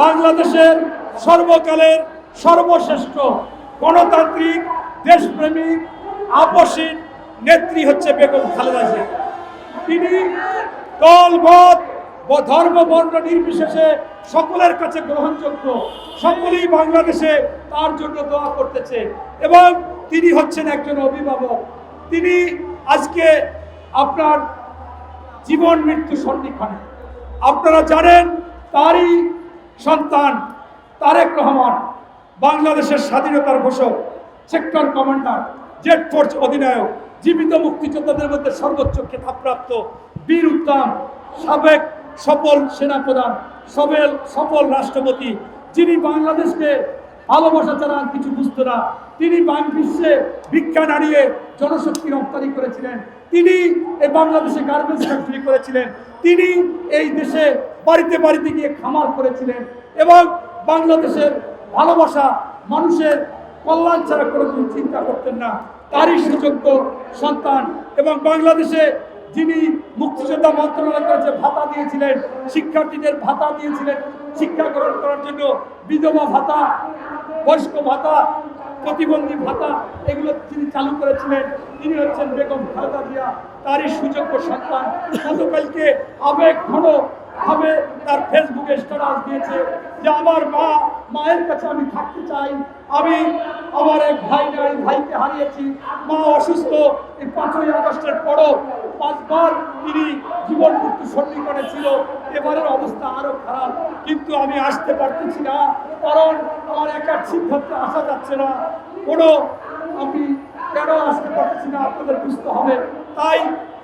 বাংলাদেশের সর্বকালের সর্বশ্রেষ্ঠ গণতান্ত্রিক দেশপ্রেমিক আপসীন নেত্রী হচ্ছে বেগম খালেদা জিয়া। তিনি দল মত ধর্ম বর্ণ নির্বিশেষে সকলের কাছে গ্রহণযোগ্য, সকলেই বাংলাদেশে তার জন্য দোয়া করতেছে এবং তিনি হচ্ছেন একজন অভিভাবক। তিনি আজকে আপনার জীবন মৃত্যু সন্ধিক্ষণে। আপনারা জানেন তারই সন্তান তারেক রহমান বাংলাদেশের স্বাধীনতার ঘোষক, সেক্টর কমান্ডার, জেড ফোর্স অধিনায়ক, জীবিত মুক্তিযোদ্ধাদের মধ্যে সর্বোচ্চ খেতাবপ্রাপ্ত বীর উত্তম, সাবেক সফল সেনাপ্রধান, সফল রাষ্ট্রপতি, যিনি বাংলাদেশকে ভালোবাসা ছাড়া কিছু বুঝতো না। তিনি বিশ্বে ভিক্ষা নাড়িয়ে জনশক্তি রপ্তানি করেছিলেন। তিনি এই বাংলাদেশে গার্মেন্টস ফ্যাক্টরি করেছিলেন। তিনি এই দেশে বাড়িতে বাড়িতে গিয়ে খামার করেছিলেন এবং বাংলাদেশের ভালোবাসা, মানুষের কল্যাণ ছাড়া কোনো কিছু চিন্তা করতেন না। তারই সুযোগ্য সন্তান এবং বাংলাদেশে যিনি মুক্তিযোদ্ধা মন্ত্রণালয় করেছে ভাতা দিয়েছিলেন, শিক্ষার্থীদের ভাতা দিয়েছিলেন শিক্ষা গ্রহণ করার জন্য, বিধবা ভাতা, বয়স্ক ভাতা, প্রতিবন্ধী ভাতা, এগুলো তিনি চালু করেছিলেন। তিনি হচ্ছেন বেগম খালেদা জিয়া, তারই সুযোগ্য সন্তান। গতকালকে আবেগ ঘন ভাবে তার ফেসবুকে স্ট্যাটাস দিয়েছে যে আমার মায়ের কাছে আমি থাকতে চাই, আমি আমার এক ভাই নাই, ভাইকে হারিয়েছি, মা অসুস্থ, এই 5ই আগস্টের পরও 5বার তিনি জীবন মৃত্যু সন্ধিক্ষণে ছিল। এবারের অবস্থা আরো খারাপ, কিন্তু আমি আসতে পারতেছি না, কারণ আমার একার সিদ্ধান্তে আসা যাচ্ছে না। আমি কেন আসতে পারতেছি না আপনাদের বুঝতে হবে। তাই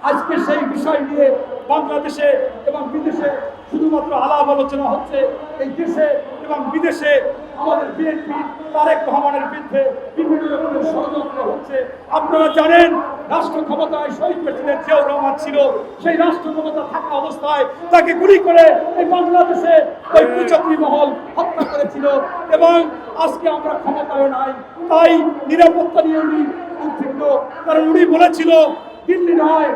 আজকে সেই বিষয় নিয়ে বাংলাদেশে এবং বিদেশে শুধুমাত্র আলাপ আলোচনা হচ্ছে। এই দেশে এবং বিদেশে আমাদের বিএনপি তারেক রহমানের বিরুদ্ধে বিভিন্ন রকমের ষড়যন্ত্র হচ্ছে। আপনারা জানেন রাষ্ট্র ক্ষমতায় শহীদ প্রেসিডেন্ট জিয়াউর রহমান ছিল। সেই রাষ্ট্র ক্ষমতা থাকা অবস্থায় তাকে গুলি করে এই বাংলাদেশে ওই কুচক্রী মহল হত্যা করেছিল এবং আজকে আমরা ক্ষমতায় নাই। তাই নিরাপত্তা নিয়ে উনি উদ্বিগ্ন, কারণ উনি বলেছিল দিল্লি নয়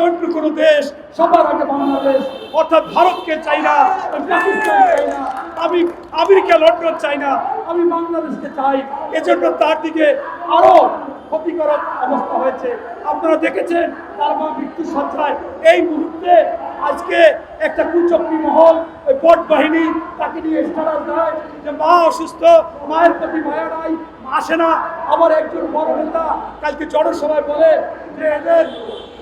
অন্য কোনো দেশ, সবার আগে বাংলাদেশ। অর্থাৎ ভারতকে চাই না, পাকিস্তান চাই না, আমি আমেরিকা লন্ডন চাই না, আমি বাংলাদেশকে চাই। এজন্য তার দিকে আরো ক্ষতিকর অবস্থা হয়েছে। আপনারা দেখেছেন তার মা মৃত্যু সজ্জায়। এই মুহূর্তে আজকে একটা কুচক্রী মহল, ওই বট বাহিনী তাকে নিয়ে স্ট্যাটাস দেয় যে মা অসুস্থ, মায়ের প্রতি মায়া নাই, আসে না। আবার একজন বড় নেতা কালকে জনসভায় বলে যে এদের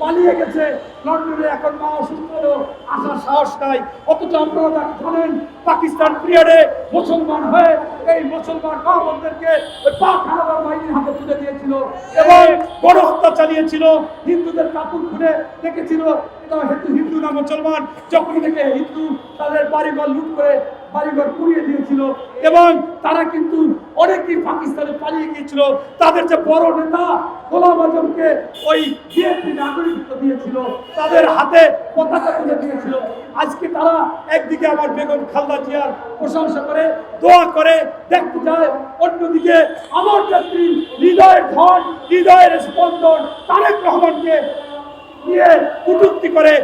পালিয়ে গেছে লন্ডনে, এখন মা অসুস্থ হলেও আসার সাহস নাই। অথচ আপনারা জানেন পাকিস্তান পিরিয়ডে মুসলমান হয়ে এই মুসলমান মা বোনদেরকে ওই পাক হানাদার বাহিনীর হাতে তুলে দিয়েছিল এবং গণহত্যা চালিয়েছিল, হিন্দুদের কাপড় খুলে দেখেছিল এটা হিন্দু না মুসলমান। যখনই থেকে হিন্দু তাদের বাড়িঘর লুট করে বাড়িঘর পুড়িয়ে দিয়েছিল এবং তারা কিন্তু অনেকেই পাকিস্তানে পালিয়ে গিয়েছিল। তাদের যে বড় নেতা গোলাম আজমকে ওই বিএনপি নাগরিকত্ব দিয়েছিল, তাদের হাতে পতাকা তুলে দিয়েছিল। আজকে তারা একদিকে আমার বেগম খালেদা জিয়ার প্রশংসা করে দোয়া করে দেখতে চায়, অন্যদিকে আমার নেত্রী হৃদয়ের ধন, হৃদয়ের স্পন্দন তারেক রহমানকে নিয়ে কটূক্তি করে